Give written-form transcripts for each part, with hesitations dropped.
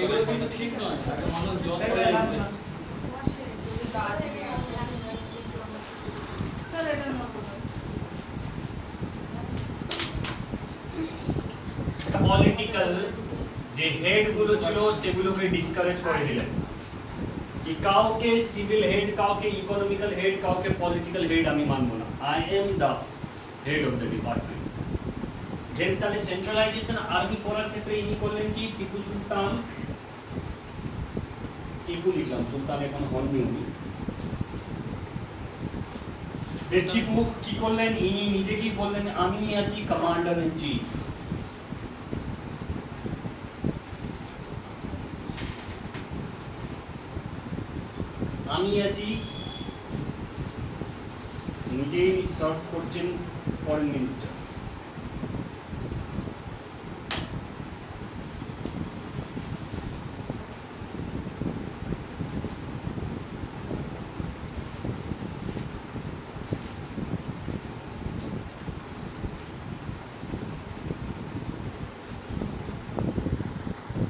এগুলো কিন্তু ঠিক নয়, মানুষ যত পলিটিক্যাল যে হেডগুলো ছিল সেগুলোকে ডিসকারেজ করে দিলেন, কি কাউকে সিভিল হেড, কাউকে ইকোনমিক্যাল হেড, কাউকে পলিটিক্যাল হেড আমি মানবো না, I am the head of the department. Then তাহলে সেন্ট্রালাইজেশন আর্মি করার ক্ষেত্রে ইনি করলেন কি, টিপু সুলতান, টিপু লিখলাম, সুলতান এখন হননি উনি। টিপু কি করলেন, ইনি নিজেকেই বললেন আমি আছি কমান্ডার ইন চিফ। আমি আছি, নিজেই সার্ভ করছেন ফরেন মিনিস্টার।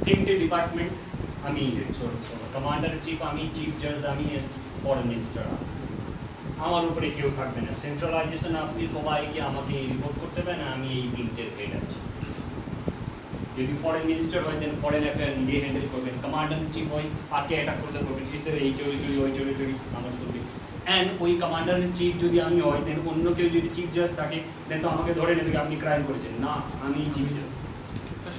তিনটে ডিপার্টমেন্ট আমি কমান্ডার চিফ, আমি চিফ জাজ, আমি ফরেন মিনিস্টার। আমার উপরে কেউ থাকবে না। সেন্ট্রালাইজেশন আপনি সবাইকে আমাকে রিপোর্ট করতে হবে না, আমি এই তিনটের হেড আছি। যদি ফরেন মিনিস্টার হয় দেন ফরেন অ্যাফেয়ার নিজে হ্যান্ডেল করবেন। কমান্ডার চিফ হয় আজকে অ্যাটাক করতে ব্রিটিশের এই টেরিটরি ওই টেরিটরি আমার শুনবে। অ্যান্ড ওই কমান্ডার চিফ যদি আমি হয় দেন অন্য কেউ যদি চিফ জাজ থাকে দেন তো আমাকে ধরে নেবে আপনি ক্রাইম করেছেন, না আমি চিফ জাজ।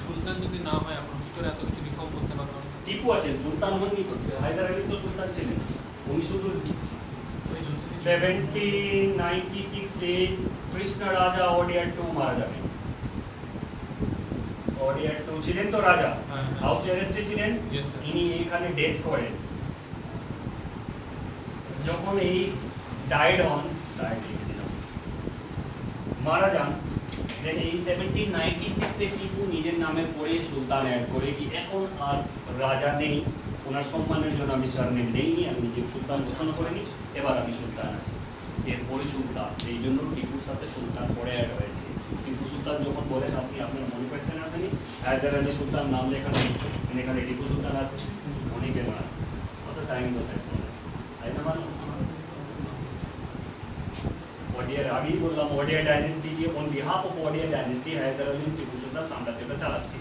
সুলতান যদি না হয় আপনার ভিতরে এত কিছু রিফর্ম করতে পারবেন। টিপু আছেন, সুলতান হননি করতে, হায়দার আলী তো সুলতান ছিলেন, উনি শুধু 1796 কৃষ্ণ রাজা ওডিয়ার 2 মারা যাবেন। ওডিয়ার 2 ছিলেন তো রাজা, হাউস অ্যারেস্টে ছিলেন, ইনি এখানে ডেথ করেন। যখন এই ডাইড হন, মারা যান, দেন এই 1796 টিপু নিজের নামের পরে সুলতান অ্যাড করে কি এখন আর রাজা নেই, ওনার সম্মানের জন্য আমি সারনেম নেইনি, আমি নিজে সুলতান ঘোষণা করে নিই, এবার আমি সুলতান আছি, এরপরে সুলতান। এই জন্য টিপুর সাথে সুলতান পরে অ্যাড হয়েছে। টিপু সুলতান যখন বলেন আপনি আপনার মনে পাইছেন আসেনি, হায়দার আলী সুলতান নাম লেখা নেই, এখানে টিপু সুলতান আছে, অনেকে মারা অত টাইম কোথায়, তাই না? মানো ওডিয়ার আগেই বললাম, ওডিয়া ডাইনেস্টি কি on behalf of Wodeyar dynasty Hyder Ali Tipu Sultan সাম্রাজ্যটা চালাচ্ছে।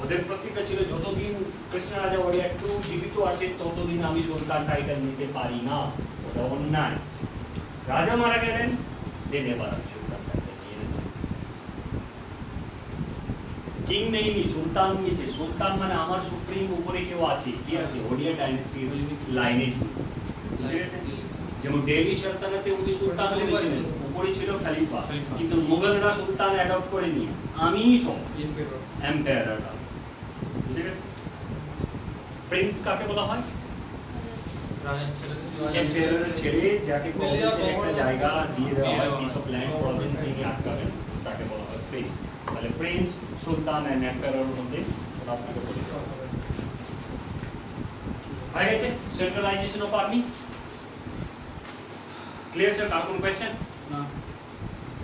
ওদের প্রতিজ্ঞা ছিল যতদিন কৃষ্ণ রাজা ওডিয়া 2 জীবিত আছে ততদিন আমি সুলতান টাইটেল নিতে পারি না, ওটা অন্যায়। রাজা মারা গেলেন, দেন এবার আমি সুলতান টাইটেল নিয়ে নেব। কিং নেইনি, সুলতান নিয়েছে। সুলতান মানে আমার সুপ্রিম উপরে কেউ আছে, কি আছে? ওডিয়া ডাইনেস্টির লাইনে ঠিক আছে। যেমন দিল্লি সালতানাতে উনি সুলতান বলেছিলেন, উপরে ছিল খলিফা, কিন্তু মুঘলরা সুলতান অ্যাডপ্ট করেনি, আমিই সব এম্পায়ার। ঠিক আছে। প্রিন্স কাকে বলা হয়? এম্পায়ারের ছেলে যাকে প্রভিন্সের একটা জায়গা দিয়ে দেওয়া হয়, পিস অফ ল্যান্ড, প্রভিন্স যিনি আটকাবেন তাকে বলা হয় প্রিন্স। তাহলে প্রিন্স, সুলতান এন্ড এম্পায়ারের মধ্যে আপনাকে বলে দেওয়া হবে। হয়ে গেছে centralisation of army. Clear sir? কার কোনো কোয়েশ্চেন? না।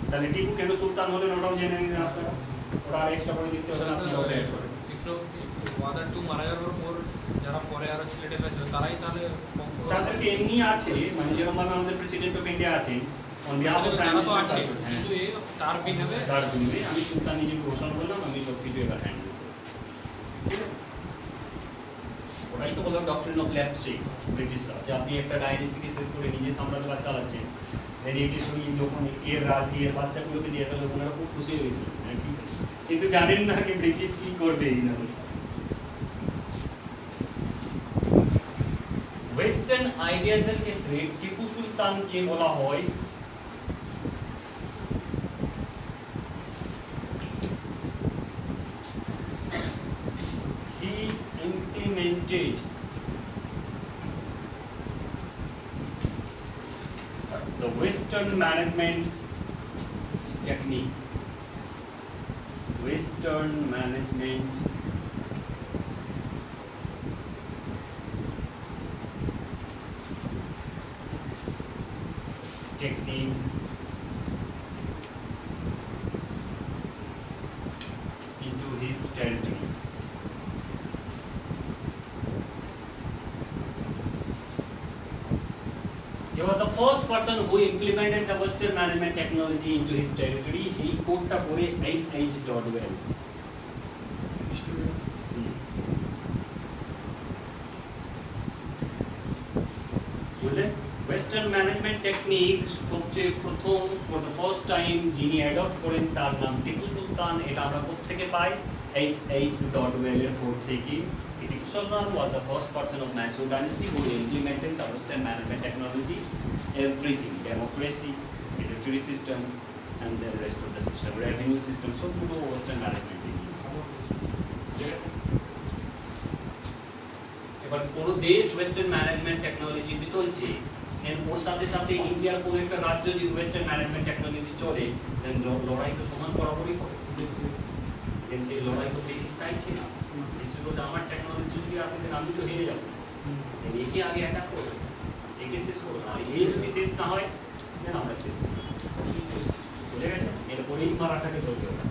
তাহলে টিপু কেন সুলতান হলেন ওটাও জেনে নিন আপনারা, ওটা আর এক্সট্রা করে দিতে হবে না, আপনি ওটা অ্যাড করেন। ওয়াদার 2 মারা যাওয়ার পর যারা পরে আরো ছেলেটেলা ছিল তারাই তাহলে তাদেরকে এমনি আছে, মানে যেরকম ভাবে আমাদের প্রেসিডেন্ট অফ ইন্ডিয়া আছেন, on behalf of prime minister, কিন্তু তার বিহেভে আমি সুলতান নিজে ঘোষণা করলাম আমি সব কিছু এবার হ্যান্ডেল করব। ঠিক আছে, ওটাই তো বললাম ডক্ট্রিন অফ ল্যাপসে ব্রিটিশরা, যে আপনি একটা ডাইনেস্টিকে সেট করে নিজে সাম্রাজ্যবাদ চালাচ্ছেন, এটি শুনি যখন এর বাচ্চাগুলোকে দিয়ে তাহলে ওনারা খুব খুশি হয়েছিল, ঠিক আছে, কিন্তু জানেন না কি ব্রিটিশ কি করবে। এই না ওয়েস্টার্ন আইডিয়াজের ক্ষেত্রে টিপু সুলতানকে বলা হয় he implemented the Western management technique. Western management technique into his territory. He was the first person who implemented the Western management technology into his territory. He কোডটা পড়ে H.H. Dodwell. বুঝলেন? Western management technique সবচেয়ে প্রথম for the first time যিনি adopt করেন তার নাম টিপু সুলতান। এটা আমরা কোত্থেকে পাই? H.H. Dodwell এর কোড থেকে। Tipu Sultan was the first person of Mysore dynasty who implemented the Western management technology, everything, democracy, military system, and the rest of the system, revenue system, so পুরো Western management এবার পুরো দেশ western management টেকনোলজিতে চলছে, ওর সাথে সাথে ইন্ডিয়ার কোনো একটা রাজ্য যদি ওয়েস্টার্ন ম্যানেজমেন্ট টেকনোলজি চলে, দেন লড়াই তো সমান বরাবরই হবে। দেন সেই লড়াই তো ব্রিটিশ চাইছে না, আমার টেকনোলজি যদি আসে দেন আমি তো হেরে যাবো, একে আগে অ্যাটাক করবো, একে শেষ করবো, আর এই যদি শেষ না হয় দেন আমরা শেষ বুঝে গেছে। এরপরেই মারাঠাকে ধরবে ওরা।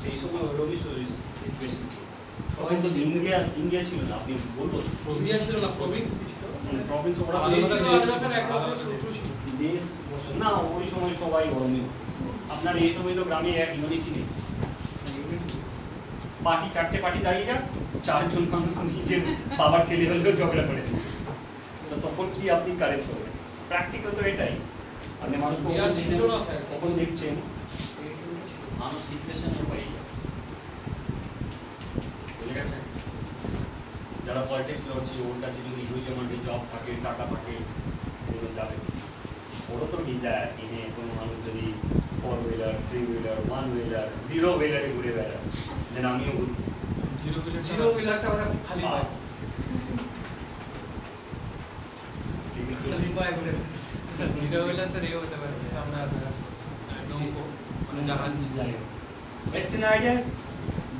সেই সময় ওরকমই সিচুয়েশন ছিল, তখন তো ইন্ডিয়া ছিল না, আপনি বলবো ইন্ডিয়া ছিল না, প্রভিন্স প্রভিন্স ওরা দেশ না, ওই সময় সবাই গরমে। আপনার এই সময় তো গ্রামে এক ইউনিটি নেই, পার্টি চারটে পার্টি দাঁড়িয়ে যাক, চারজন মানুষ নিজের বাবার ছেলে হলেও ঝগড়া করে, তো তখন কি আপনি কারেক্ট করবেন? প্র্যাকটিক্যাল তো এটাই, আপনি মানুষ কখন দেখছেন মানুষ সিচুয়েশন পাই বুঝে গেছে। যারা পলিটিক্স লড়ছে ওর কাছে যদি হিউজ অ্যামাউন্টে জব থাকে, টাকা থাকে, ওগুলো যাবে। ওরও তো ডিজায়ার এনে কোনো মানুষ যদি 4 হুইলার 3 হুইলার 1 হুইলার 0 হুইলারে ঘুরে বেড়ায়, দেন আমিও ঘুরি। 0 হুইলারটা ওরা খালি পায়, Western ideas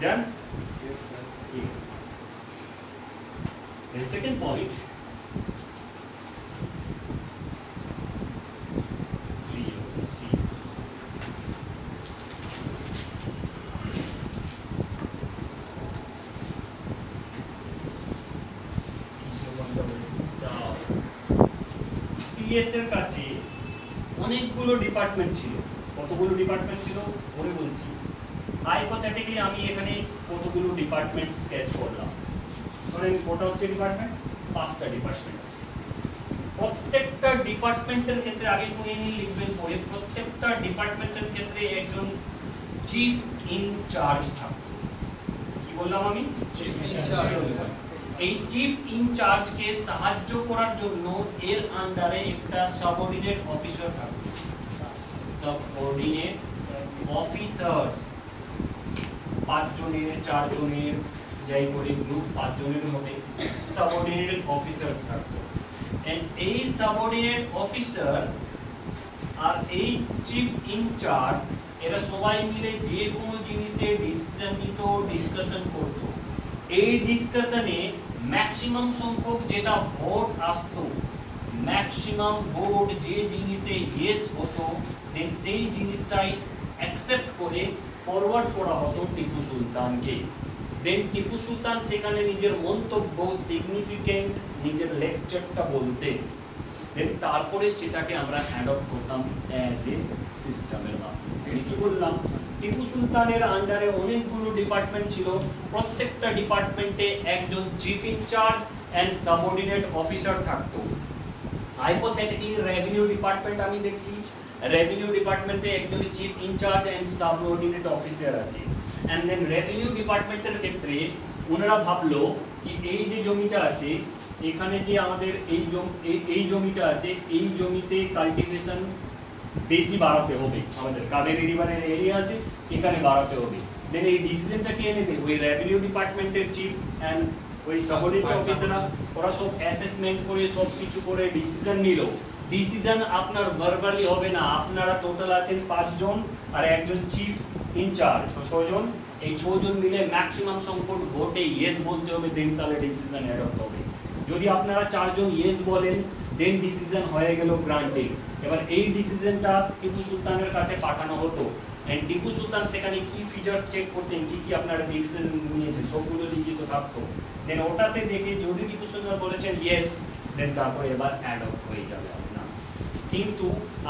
done? Yes, sir. Yeah. Then second point, 3 C. PS এর কাছে অনেকগুলো ডিপার্টমেন্ট ছিল। কতগুলো ডিপার্টমেন্ট ছিল বলে বলছি। হাইপোথেটিক্যালি আমি এখানে কতগুলো ডিপার্টমেন্ট স্কেচ করলাম, ধরেন কোটা হচ্ছে ডিপার্টমেন্ট, 5টা ডিপার্টমেন্ট আছে। প্রত্যেকটা ডিপার্টমেন্টের ক্ষেত্রে আগে শুনে নিয়ে লিখবেন পরে, প্রত্যেকটা ডিপার্টমেন্টের ক্ষেত্রে একজন চিফ ইনচার্জ থাকতো। কি বললাম আমি? Chief incharge. এই চিফ ইনচার্জকে সাহায্য করার জন্য এর আন্ডারে একটা সাবঅর্ডিনেট অফিসার থাকতো। সাবঅর্ডিনেট অফিসার্স 5 জনের 4 জনের যাই করে গ্রুপ 5 জনের মধ্যে সাবঅর্ডিনেট অফিসার্স থাকতো। এন্ড এই সাবঅর্ডিনেট অফিসার আর এই চিফ ইনচার্জ এরা সবাই মিলে যে কোনো জিনিসে ডিসিশন নিত, ডিসকাশন করত। এই ডিসকাশনে ম্যাক্সিমাম সংখ্যক যেটা ভোট আসতো, ম্যাক্সিমাম ভোট যে জিনিসে ইয়েস হতো, দেন সেই জিনিসটাই অ্যাকসেপ্ট করে ফরওয়ার্ড করা হতো টিপু সুলতানকে। দেন টিপু সুলতান সেখানে নিজের মন্তব্য, সিগনিফিকেন্ট নিজের লেকচারটা বলতেন, দেন তারপরে সেটাকে আমরা অ্যাডপ্ট করতাম অ্যাজ এ সিস্টেমের মাধ্যমে। কি বললাম? টিপু সুলতানের আন্ডারে অনেকগুলো ডিপার্টমেন্ট ছিল, প্রত্যেকটা ডিপার্টমেন্টে একজন chief incharge and subordinate officer থাকতো। হাইপোথেটিক্যালি রেভিনিউ ডিপার্টমেন্ট আমি দেখছি, রেভিনিউ ডিপার্টমেন্টে একজন chief incharge and subordinate officer আছে। অ্যান্ড দেন রেভিনিউ ডিপার্টমেন্টের ক্ষেত্রে ওনারা ভাবলো কি এই যে জমিটা আছে, এখানে যে আমাদের এই জমিটা আছে, এই জমিতে কাল্টিভেশন বেশি বাড়াতে হবে, আমাদের কাবেরী রিভারের এরিয়া আছে, এখানে বাড়াতে হবে। দেন এই ডিসিশনটা কে নেবে? ওই রেভিনিউ ডিপার্টমেন্টের চিফ অ্যান্ড ওই সাবঅর্ডিনেট অফিসাররা, ওরা সব অ্যাসেসমেন্ট করে সব কিছু করে ডিসিশন নিল। ডিসিশন আপনার ভার্বালি হবে না, আপনারা টোটাল আছেন 5 জন আর একজন চিফ ইনচার্জ 6 জন। এই 6 জন মিলে ম্যাক্সিমাম সংখ্যক ভোটে ইয়েস বলতে হবে, দেন তাহলে ডিসিশন অ্যাডপ্ট হবে। যদি আপনারা 4 জন ইয়েস বলেন, দেন ডিসিশন হয়ে গেল গ্রান্টেড। এবার এই ডিসিশনটা টিপু সুলতানের কাছে পাঠানো হতো। এন্ড টিপু সুলতান সেখানে কি ফিচার্স চেক করতেন, কি কি আপনারা ডিসিশন নিয়েছেন, সবগুলো লিখিত থাকতো। দেন ওটাতে দেখে যদি টিপু সুলতান বলেছেন ইয়েস, দেন তারপরে এবার অ্যাডপ্ট হয়ে যাবে আপনার। কিন্তু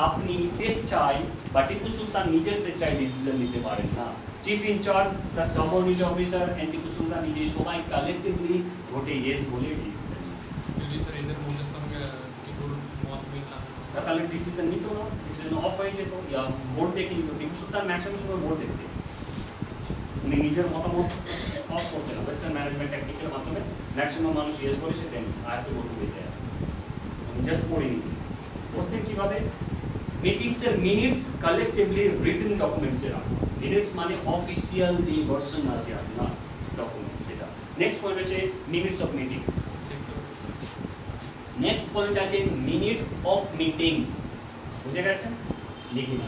আপনি স্বেচ্ছায় বা টিপু সুলতান নিজের স্বেচ্ছায় ডিসিশন নিতে পারেন না। Chief in charge plus subordinate officer and Tipu Sultan নিজে সবাই কালেক্টিভলি ভোটে ইয়েস বলে ডিসিশন যদি স্যার এদের মধ্যে সঙ্গে টিপুর মত মিল না তাহলে ডিসিশন নিত না, ডিসিশন অফ হয়ে যেত, ইয়া ভোট দেখে নিত। টিপু সুলতান ম্যাক্সিমাম সময় ভোট দেখতে, উনি নিজের মতামত অফ করতেন না। ওয়েস্টার্ন ম্যানেজমেন্ট টেকনিকের মাধ্যমে ম্যাক্সিমাম মানুষ ইয়েস বলেছে, দেন আয়ত্ত ভোট হয়ে যায়, জাস্ট পড়ে নিতে। প্রত্যেক কিভাবে মিটিংসের মিনিটস কালেক্টিভলি রিটেন ডকুমেন্টসে রাখা। মিনিটস মানে অফিসিয়াল যে ভার্সন আছে আপনার ডকুমেন্ট, সেটা। নেক্সট পয়েন্ট হচ্ছে minutes of meeting. Next point আছে মিনিটস অফ মিটিংস। বুঝে গেছেন? লিখি না,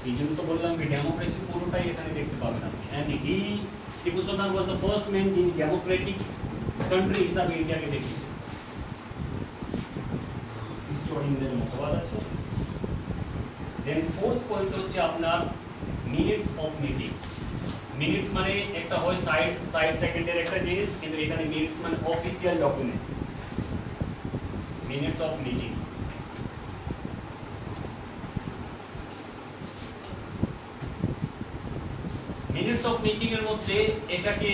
এই জন্য তো বললাম কি ডেমোক্রেসি পুরোটাই এখানে দেখতে পাবেন আপনি। And he Tipu Sultan was the first man যিনি ডেমোক্রেটিক কান্ট্রি হিসাবে ইন্ডিয়াকে দেখিয়েছেন। হিস্টোরিয়ানদের মতবাদ আছে। দেন ফোর্থ পয়েন্ট হচ্ছে আপনার মিনিটস অফ মিটিং। মিনিটস মানে একটা হয় সাইড সেকেন্ডের একটা জিনিস, কিন্তু এখানে মিনিটস মানে official document. Minutes of meetings. Minutes of meeting এর মধ্যে এটাকে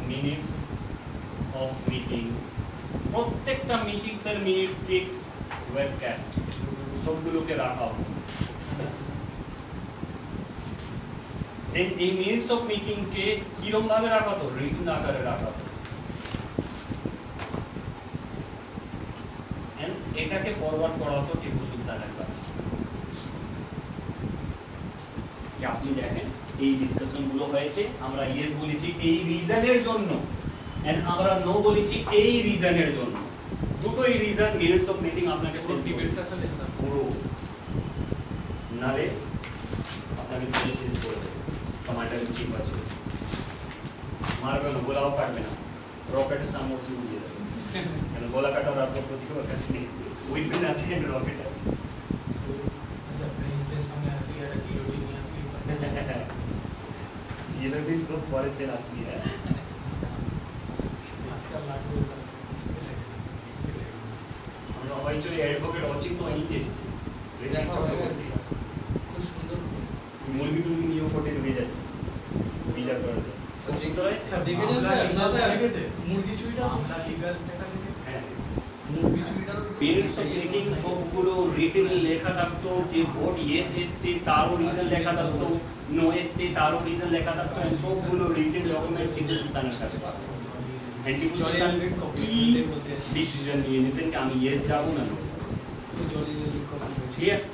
মিনিটস অফ মিটিংস, প্রত্যেকটা মিটিংস এর মিনিটস কে ওয়েব ক্যাপ সবগুলোকে রাখা হবে। দেন এই মিনিটস অফ মিটিং কে কিরকম ভাবে রাখা হতো? রিটন আকারে রাখা হতো। এন্ড এটাকে ফরওয়ার্ড করা হতো টিপু সুলতানের কাছে। আপনি দেখেন এই ডিসকাশন গুলো হয়েছে, আমরা ইয়েস বলেছি এই রিজনের জন্য, এন্ড আমরা নো বলেছি এই রিজনের জন্য। দুটোই রিজন মিনিটস অফ মিটিং আপনাকে ডিবেটটা চলে যেত পুরো নালে আপনাকে তুলে শেষ করে দেবে। কমান্ডার চিফ আছে, মারবে না, গোলাও কাটবে না, রকেটের সামনে উঠে দিয়ে দেবে। কেন গোলা কাটার আর পদ্ধতি ওর কাছে নেই, উইপেন আছে, রকেট আছে। গিলোটিন খুব পড়েছেন আপনি। আমরা হয়চই অ্যাডভোকেট অচিন্ত অহিঞ্চ এসেছি, খুব সুন্দর মুরগি টুরগি নিয়েও কোর্টে ঢুকে যাচ্ছে বিচার করার জন্য। খুব সুন্দর হয়। মুরগি চুরিটা হ্যাঁ, মুরগি চুরিটা মিনিটস অফ মিটিং সবগুলো রিটেন লেখা থাকতো, যে ভোট ইয়েস এসছে তারও রিজন লেখা থাকতো, নো এসছে তারও রিজন লেখা থাকতো, সবগুলো রিটেন ডকুমেন্ট টিপু সুলতানের কাছে পাবো। টিপু সুলতান কি ডিসিশন নিয়ে নিতেন যে আমি ইয়েস যাবো না নো। ঠিক আছে,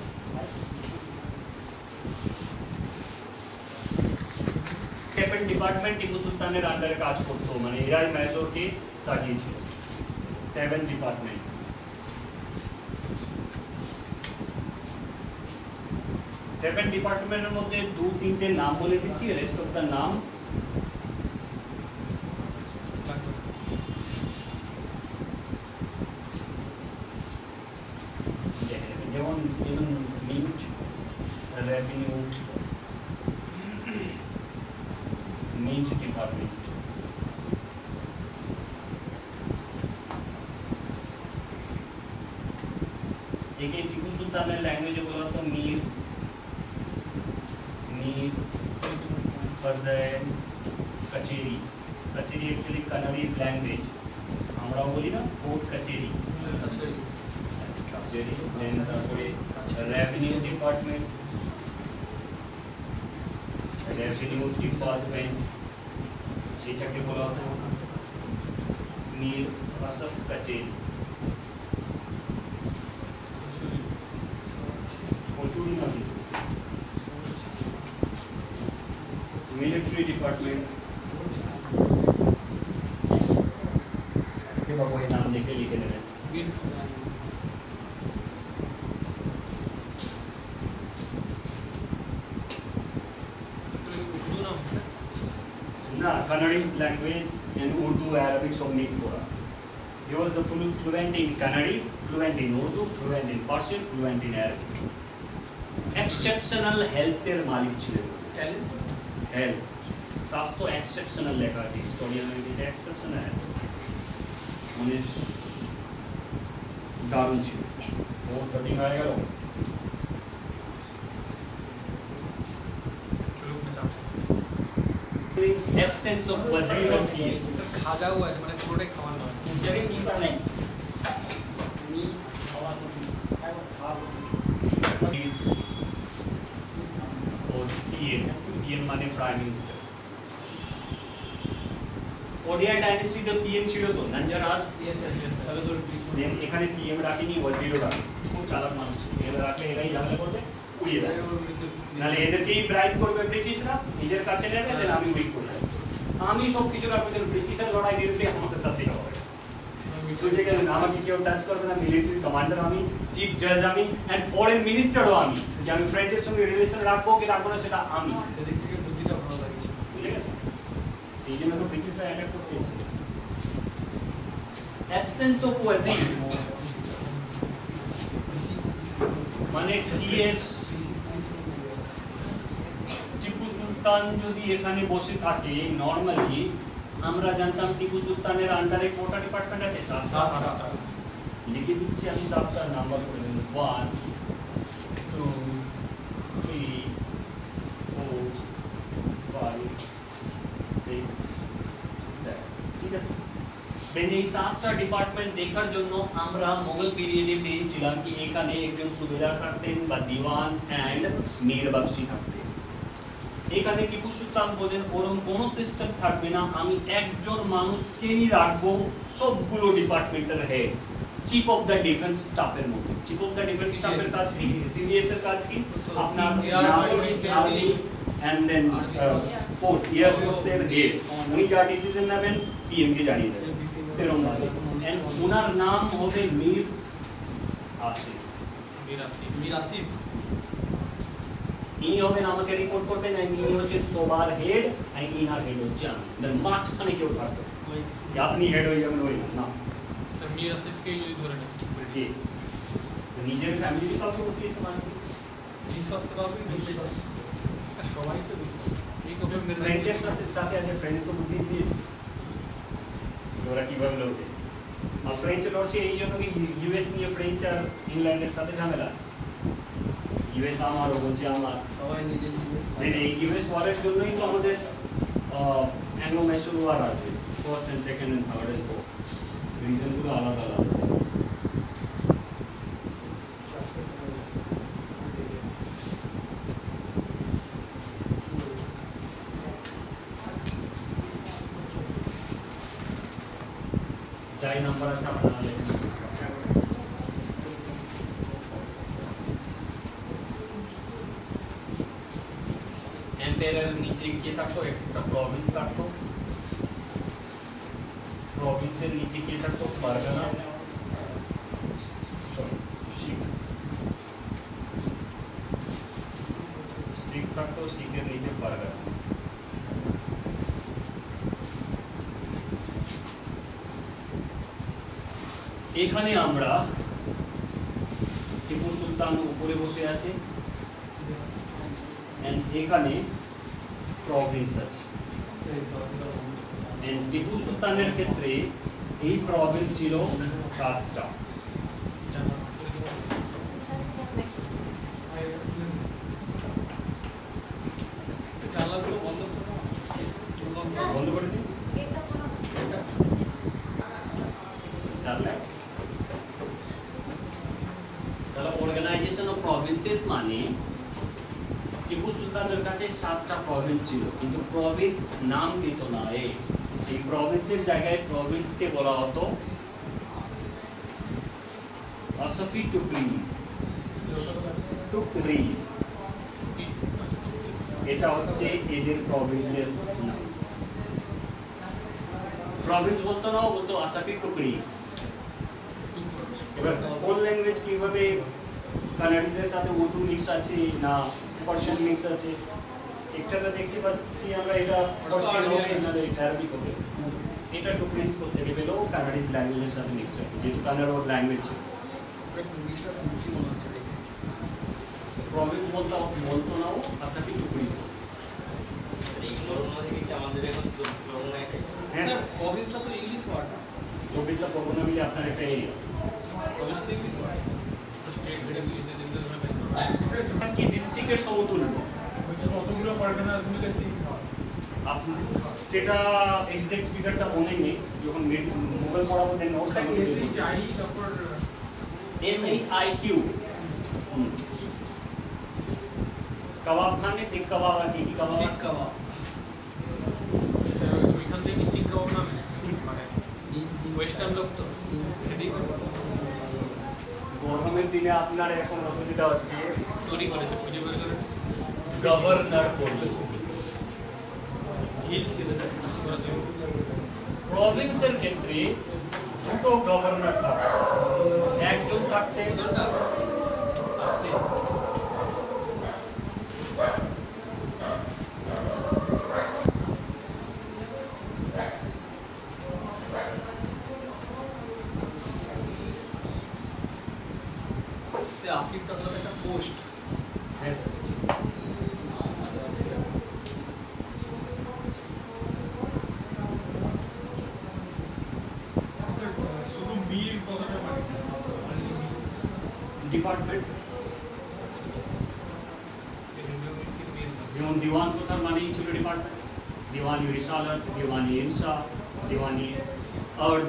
স্টেপেন ডিপার্টমেন্ট টিপু সুলতানের আন্ডারে কাজ করতো, মানে এরাই মেজরকে সাজিয়েছিল। 7 ডিপার্টমেন্ট। সেভেন ডিপার্টমেন্টের মধ্যে 2-3টে নাম বলে দিচ্ছি, রেস্ট অফ দ্য নাম যেমন মিন্ট, রেভিনিউ, মিন্ট ডিপার্টমেন্ট। একে টিপু সুলতানের ল্যাঙ্গুয়েজে বলা হতো মির, ফজল, কচেরি। কচেরি एक्चुअली कन्नड़ीज लैंग्वेज, আমরাও বলি না কোর্ট কচেরি। কচেরি। দেন তারপরে রেভিনিউ ডিপার্টমেন্ট, সেটাকে বলা হতো মীর আসফ কচেরি। কচুরি না, মিলিটারি ডিপার্টমেন্ট, ওই নাম দেখে লিখে নেবেন। না, কানাডিজ ল্যাঙ্গুয়েজ এন্ড উর্দু অ্যারাবিক সব মিক্স করা। He was the fluent in Kannadi's, fluent in Urdu, fluent in Persian, fluent in Arabic. Exceptional health এর মালিক ছিলেন। Health স্বাস্থ্য exceptional লেখা আছে historian এর যে exceptional মানে দারুণ ছিল। ও কাটিং হয়ে গেল। Absence of wazir of PM খাজা हुआ है মানে পুরোটাই খাওয়া না জানি কি পারে আমি খাওয়া PM মানে প্রাইম মিনিস্টার। ওডিয়া ডাইনেস্টিতে PM ছিল তো নঞ্জরাস, দেন এখানে PM রাখিনি ওয়াজিরও রাখে, খুব চালাক মানুষ ছিল। এরা রাখলে এরাই ঝামেলা করবে, উড়িয়ে দেবে, নাহলে এদেরকেই ব্রাইব করবে ব্রিটিশরা, নিজের কাছে নেবে, দেন আমি উইক করে দেবো। আমি সব কিছু রাখবো, দেন ব্রিটিশের লড়াই নিলে আমাকে সাথে হবে। তুই কেন আমাকে কেউ টাচ করবে না, মিলিটারি কমান্ডার আমি, চিফ জাজ আমি, অ্যান্ড ফরেন মিনিস্টারও আমি, যে আমি ফ্রেঞ্চের সঙ্গে রিলেশন রাখবো কি রাখবো না সেটা আমি। সেদিক থেকে বুদ্ধিটা ভালো লাগছে, বুঝে গেছে? সেই জন্য তো ব্রিটিশরা অ্যাটাক করতে এসেছে। অ্যাবসেন্স অফ ওয়াজির মানে টিএস টিপু সুলতান যদি এখানে বসে থাকে, নর্মালি আমরা জানতাম টিপু সুলতানের আন্ডারে কোটা ডিপার্টমেন্ট আছে, সাতটা। লিখে দিচ্ছি আমি সাতটা নাম্বার করে দেবো, 1 2 3 4 5 6 7, ঠিক আছে। এই সাতটা ডিপার্টমেন্ট দেখার জন্য আমরা মোগল পিরিয়ডে পেয়েছিলাম কি এখানে একজন সুবেদার থাকতেন বা দিওয়ান অ্যান্ড মীর বখশি থাকতেন। এখানে টিপু সুলতান বলেন ওরকম কোনো সিস্টেম থাকবে না, আমি একজন মানুষকেই রাখবো সবগুলো ডিপার্টমেন্টের head, chief of the defence স্টাফের মধ্যে। চিফ অফ দ্য ডিফেন্স স্টাফের কাজ কি, সিডিএস এর কাজ কি, আপনার army and then force air force এর হেড, উনি যা ডিসিশন নেবেন পিএম কে জানিয়ে দেবেন সেরকম ভাবে। এন্ড ওনার নাম হবে মীর আসিফ। মীর আসিফ ইনি হবেন আমাকে রিপোর্ট করবেন, ইনি হচ্ছেন সবার হেড, আর ইনার হেড হচ্ছে আমি। দেন মাঝখানে কেউ থাকবে, আপনি হেড হয়ে যাবেন ওই না। মীর আসিফকে যদি ধরে নেন, নিজের ফ্যামিলি কাউকে বসিয়েছে মানে বিশ্বাস কাউকে বিশ্বাস, সবাই তো ফ্রেন্ডসের সাথে আছে, ফ্রেন্ডস তো বুদ্ধি দিয়েছে ওরা কিভাবে লড়বে। আর ফ্রেঞ্চ লড়ছে এই জন্য কি ইউএস নিয়ে ফ্রেঞ্চ আর ইংল্যান্ডের সাথে ঝামেলা আছে। ইউএস আমার, ও বলছে আমার, সবাই নিজে এই ইউএস ওয়ারের জন্যই তো আমাদের অ্যাংলো ম্যাসুর ওয়ার আছে, first and second and third and fourth, রিজনগুলো আলাদা আলাদা আছে। যাই নাম্বার আছে আপনারা লিখুন। এম্পায়ারের নিচে কি থাকতো, একটা প্রভিন্স থাকতো, প্রভিন্সের নিচে কি থাকতো, পারগানা, শিখ থাকতো, শিখের নিচে পারগানা। এখানে আমরা টিপু সুলতান উপরে বসে আছে, এখানে প্রভিন্স আছে। টিপু সুলতানের ক্ষেত্রে এই প্রভিন্স ছিল 7টা। বন্ধ করে দিন। তাহলে অর্গানাইজেশন অফ প্রভিন্সেস মানে টিপু সুলতানের কাছে 7টা প্রভিন্স ছিল, কিন্তু প্রভিন্স নাম দিত না। এই প্রভিন্সের জায়গায় প্রভিন্সকে বলা হতো আসফি টুকরিজ। টুকরিজ এটা হচ্ছে এদের প্রভিন্সের নাম। প্রভিন্স বলতো না, বলতো আসফি টুকরিজ। এবার কোন ল্যাঙ্গুয়েজ কিভাবে কানাডিজের সাথে উর্দু মিক্স আছে না পার্সিয়ান মিক্স আছে, একটাতে দেখতে পাচ্ছি আমরা এটা পার্সিয়ান হবে না আরবিক হবে। এটা টু প্রিন্স করতে গেলেও কানাডিজ ল্যাঙ্গুয়েজের সাথে মিক্সড আছে, যেহেতু কানাডা ওর ল্যাঙ্গুয়েজ ছিল। প্রভিন্স বলতো না ও, আসাফি টুকরিজ। হ্যাঁ স্যার, প্রভিন্সটা তো ইংলিশ ওয়ার্ড না, 24টা পরগনা মিলে আপনার একটা এরিয়া। প্রভিন্স তো ইংলিশ ওয়ার্ড, তো স্টেট হেডে মিলিয়ে দিতে হবে। কি ডিস্ট্রিক্টের সমতুল্য কতগুলো পরগনা মিলে সিং সেটা এক্সাক্ট ফিগারটা মনে নেই, যখন মোবাইল পড়াবো দেন SHIQ कबाब खाने सीख कबाब आती है कबाब সিখ কাবাব, ওইখান থেকে সিখ কাবাব না মানে ওয়েস্টার্ন লোক তো সেটাই গরমের দিনে আপনার এখন অসুবিধা হচ্ছে, তৈরি করেছে, খুঁজে বের করে গভর্নর করলেছে। হিল ছিল প্রভিন্সের ক্ষেত্রে দুটো গভর্নর থাকে, একজন থাকতেন আসতে আসিফ তাহলে একটা পোস্ট শুধু মীর কথাটা মানে ডিপার্টমেন্ট, যেমন দিওয়ান কোথার মানেই ছিল ডিপার্টমেন্ট, দিওয়ানি রিসালত, দিওয়ানি ইনসা, দিওয়ানি আর্জ।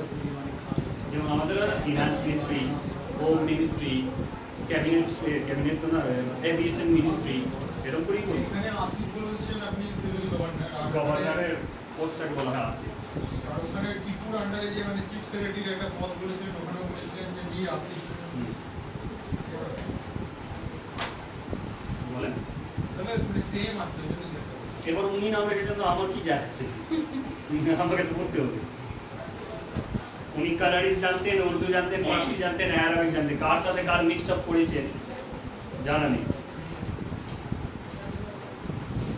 যেমন আমাদের finance ministry, home ministry, cabinet তো না, এভিয়েশন মিনিস্ট্রি, এরকম করেই বলি। এখানে আসিফ বলছেন আপনি সিভিল গভর্নরের পোস্টটাকে বলা হয় আসিফ। আর ওখানে টিপুর আন্ডারে যে মানে চিফ সেক্রেটারির একটা পদ বলেছিলেন, ওখানে বলেছিলেন যে মীর আসিফ, বলেন তাহলে মানে সেম আসছে। এবার উনি নাম রেখেছেন তো আমার কি যায় আছে, আমাকে তো করতে হবে। উনি কানাডিজ জানতেন, উর্দু জানতেন, ফার্সি জানতেন, অ্যারাবিক জানতেন, কার সাথে কার মিক্স আপ করেছেন জানা নেই।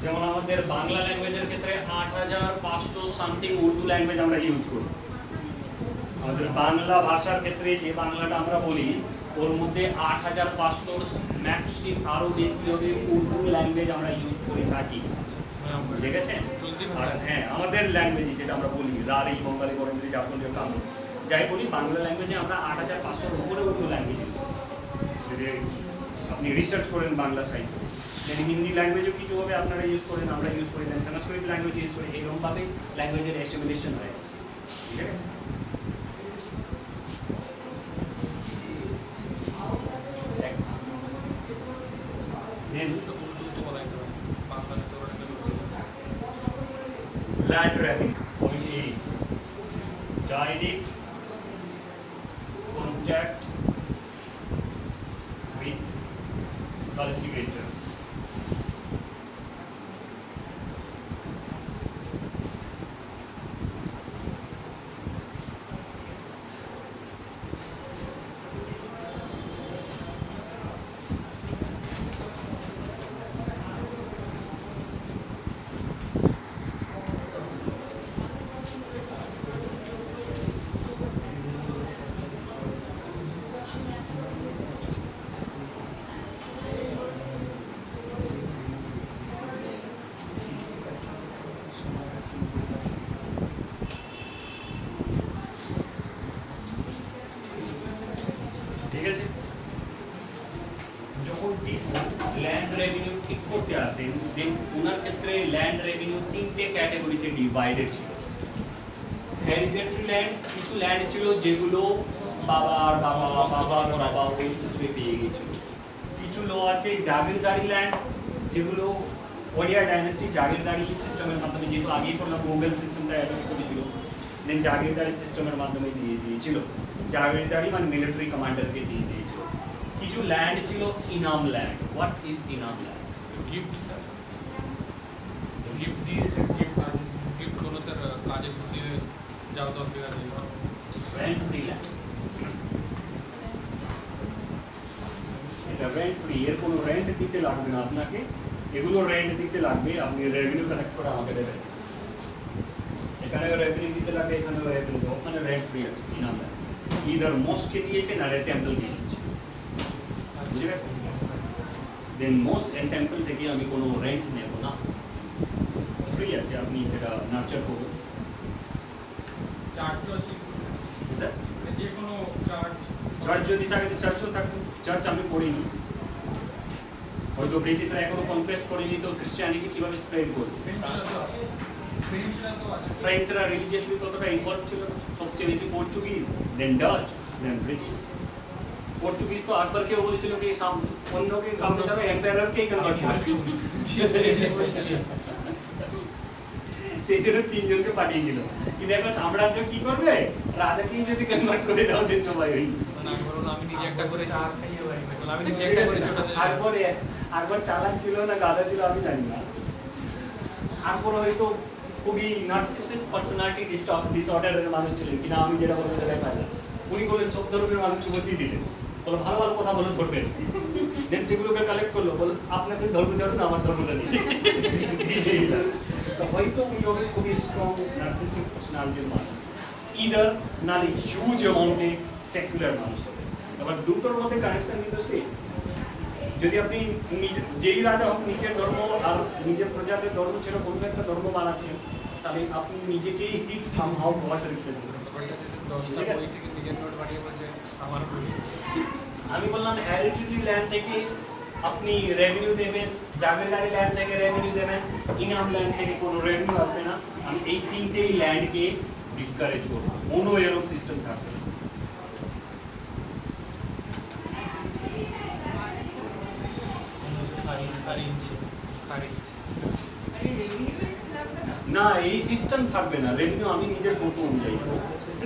যেমন আমাদের বাংলা ল্যাঙ্গুয়েজের ক্ষেত্রে 8500 সামথিং উর্দু ল্যাঙ্গুয়েজ আমরা ইউজ করি। আমাদের বাংলা ভাষার ক্ষেত্রে যে বাংলাটা আমরা বলি ওর মধ্যে 8500 ম্যাক্সিম আরও বেশি হবে উর্দু ল্যাঙ্গুয়েজ আমরা ইউজ করে থাকি, ঠিক আছে? আর হ্যাঁ, আমাদের ল্যাঙ্গুয়েজে যেটা আমরা বলি রাঢ়ী, বঙ্গালী, বরেন্দ্রী, জাফরীয়, কামরূপ, যাই বলি, বাংলা ল্যাঙ্গুয়েজে আমরা 8500-এর উপরে উর্দু ল্যাঙ্গুয়েজ ইউজ করি। যদি আপনি রিসার্চ করেন বাংলা সাহিত্য, যদি হিন্দি ল্যাঙ্গুয়েজও কিছু হবে আপনারা ইউজ করেন, আমরা ইউজ করি, দেন সংস্কৃত ল্যাঙ্গুয়েজ ইউজ করি, এইরকমভাবে ল্যাঙ্গুয়েজের অ্যাসিমিলেশন হয়ে গেছে, ঠিক আছে? Land revenue, point A, direct contact with cultivators. ঠিক আছে, যখন ল্যান্ড রেভিনিউ ঠিক করতে আসেন দেন ওনার ক্ষেত্রে ল্যান্ড রেভিনিউ 3টে ক্যাটাগরিতে ডিভাইডেড ছিল। হেরিটেটরি ল্যান্ড, কিছু ল্যান্ড ছিল যেগুলো বাবার বাবা বাবার বাবা ওই সূত্রে পেয়ে গেছিল। কিছু লো আছে জাগিরদারি ল্যান্ড, যেগুলো ওড়িয়া ডাইনেস্টি জাগিরদারি সিস্টেমের মাধ্যমে, যেহেতু আগেই পড়লাম মোগল সিস্টেমটা অ্যাডপ্ট করেছিল, দেন জাগিরদারি সিস্টেমের মাধ্যমে দিয়ে দিয়েছিল। জাগিরদারি মানে মিলিটারি কমান্ডারকে দিয়ে দিয়েছিল। কিছু ল্যান্ড ছিল inam land. What is inam land? Gift sir, gift দিয়েছে, গিফট করলো স্যার, কাজে খুশি হয়ে যাও 10 বিঘা দিয়ে রেন্ট ফ্রি ল্যান্ড, এটা রেন্ট ফ্রি, এর কোনো রেন্ট দিতে লাগবে না আপনাকে, এগুলো রেন্ট দিতে লাগবে, আপনি রেভিনিউ কালেক্ট করে আমাকে দেবেন। এখানে রেভিনিউ দিতে লাগে, এখানে রেভিনিউ, ওখানে রেন্ট ফ্রি আছে ইনাম দেয়, ইদার মস্টকে দিয়েছে না টেম্পলকে দিয়েছে, বুঝে গেছে? দেন মস্ট এন্ড টেম্পল থেকে আমি কোনো রেন্ট নেব না, ফ্রি আছে, আপনি সেটা নার্চার করবেন। চার্জও আছে স্যার যে কোনো চার্জ চার্চ যদি থাকে তো চার্চও থাকবে, চার্চ আমি পড়িনি, হয়তো ব্রিটিশরা এখনো কনকোয়েস্ট করেনি, তো ক্রিশ্চিয়ানিটি কিভাবে স্প্রেড করবে? ফ্রেঞ্চরা রিলিজিয়াসলি ততটা ইনভলভ ছিল না, সবচেয়ে বেশি পর্তুগিজ, দেন ডাচ, দেন ব্রিটিশ। পর্তুগিজ তো আকবরকেও বলেছিল কি অন্যকে কাউকে যাবে এম্পায়ারকেই কনভার্ট করবে, সেই জন্য তিনজনকে পাঠিয়েছিল। কিন্তু এখন সাম্রাজ্য কি করবে, রাজাকেই যদি কনভার্ট করে দাও দেন সবাই ওই আমি নিজে একটা করেছি, আমি নিজে একটা করেছি। আকবর চালাক ছিল না গাধা ছিল আমি জানি না, আকবর হয়তো খুবই নার্সিসিস্টিক পার্সোনালিটি ডিসঅর্ডারের মানুষ ছিলেন কিনা, আমি যেটা বলতে সেটাই পাই না। উনি বললেন সব ধর্মের মানুষকে বসিয়ে দিলেন, বলো ভালো ভালো কথা বলে ধরবেন, দেন সেগুলোকে কালেক্ট করলো, বলো আপনাদের ধর্ম ধরুন আমার ধর্মটা নেই। তো হয়তো উনি হবে খুবই স্ট্রং নার্সিসিস্টিক পার্সোনালিটির মানুষ, ইদার নালে হিউজ অ্যামাউন্টে সেকুলার মানুষ হবে। এবার দুটোর মধ্যে কানেকশন কিন্তু সেই, যদি আপনি যেই রাজা হোক নিজের ধর্ম আর নিজের প্রজাদের ধর্ম ছেড়ে অন্য একটা ধর্ম বানাচ্ছেন, তাহলে আপনি নিজেকেই সামহাও গড রিপ্রেজেন্ট। আমি বললাম হেরিটেরি ল্যান্ড থেকে আপনি রেভিনিউ দেবেন, জাগিরদারি ল্যান্ড থেকে রেভিনিউ দেবেন, ইনাম ল্যান্ড থেকে কোনো রেভিনিউ আসবে না। আমি এই তিনটেই ল্যান্ডকে ডিসকারেজ করবো, কোনো এরকম সিস্টেম থাকবে না। না এই সিস্টেম থাকবে না, রেভিনিউ আমি নিজের শর্ত অনুযায়ী নেবো।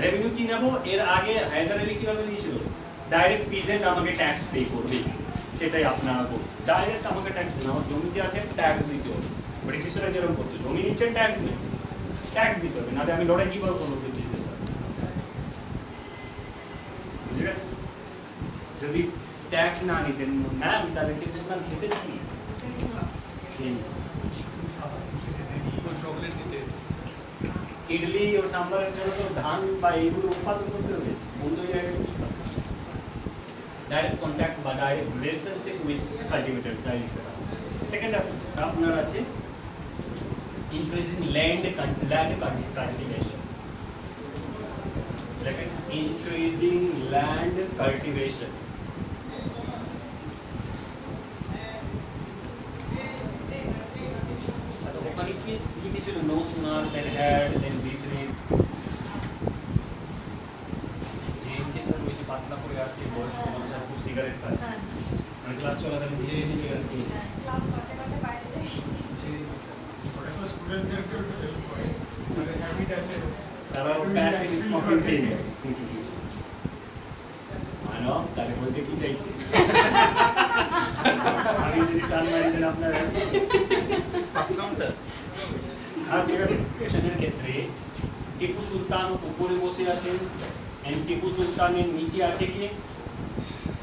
রেভিনিউ কি নেবো, এর আগে হায়দার আলী কিভাবে নিয়েছিল, ডাইরেক্ট পিজেন্ট আমাকে ট্যাক্স পে করবে, সেটাই আপনারা করুন, ডাইরেক্ট আমাকে ট্যাক্স দেন, আমার জমিতে আছে ট্যাক্স দিতে হবে। ব্রিটিশরা যেরকম করতো, জমি নিচ্ছেন ট্যাক্স নেই, ট্যাক্স দিতে হবে, নাহলে আমি লড়াই কিভাবে করবো ব্রিটিশের সাথে, বুঝে গেছে? যদি ট্যাক্স না নিতেন ম্যাম, তাহলে টিপু সুলতান খেতে কি ইডলি ও সাম্বারের জন্য তো ধান বা এইগুলো উৎপাদন করতে হবে, অন্য জায়গায় ডাইরেক্ট কন্ট্যাক্ট বা direct relationship with cultivator child. Second আপনার আছে ইনক্রিজিং ল্যান্ড কাল্টিভেশন, দেখেন ইনক্রিজিং ল্যান্ড কাল্টিভেশন। ওখানে কি লিখেছিল, নো সুনার দেন হ্যাড দেন ভিতরে যে স্যার ওই যে পাতলা করে আসে বয়স মানুষ আর খুব সিগারেট খায়, মানে ক্লাস চলাকালীন যে সিগারেট খেয়ে ক্লাস করতে করতে বাইরে যাই স্টুডেন্টদেরকে হেল্প করে, মানে হ্যাবিট আছে তারা প্যাসিভ স্মোকিং খেয়ে মানো, তাহলে বলতে কি চাইছি আমি যদি টান মারি দেন আপনার ফার্স্ট কাউন্টার। আর সিগারেটের ক্ষেত্রে টিপু সুলতান উপরে বসে আছেন, এন্ড টিপু সুলতানের নিচে আছে কি